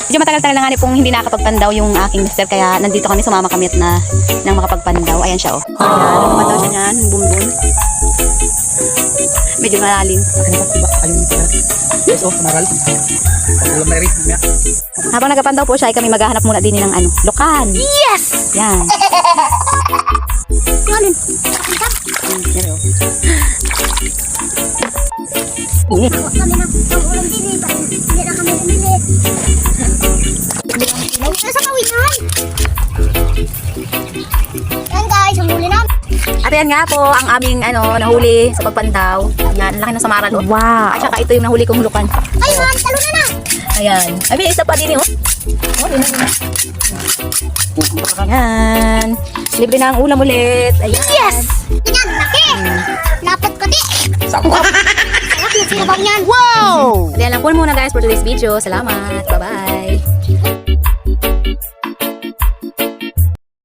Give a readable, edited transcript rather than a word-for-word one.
medyo matagal-tagal na nga pong hindi nakakapagpandaw yung aking mister. Kaya nandito kami, sumama kami at nang makapagpandaw. Ayan siya, oh. Ayan, nagpapandaw siya niyan, yung bumbun. Medyo malalim. Yes, oh, kamaral. Pag-ulam na rin. Habang nagpapandaw po siya, ay kami maghahanap muna din ng lukan. Yes! Yan. Ngayon. Yan, oh. Init. Kami na ang ulam din eh. Hindi na kami namili. Nasa kawinan. Yan guys, ang huli namin. At yan nga po ang aming nahuli sa pagpandaw. Yan, laki ng samaral. Oh. Wow. At saka ito yung nahuli kong lukan. Ay, man, talo na na. Ayan. Ay, may isa pa din oh. Oh, din na. Ayan. Libre na ang ulam ulit. Ayan. Yes! Yan, laki. Napot ko di. Sarap! Sarap na sinabaw niyan. Wow! Ayan lang po muna guys for today's video. Salamat. Bye-bye.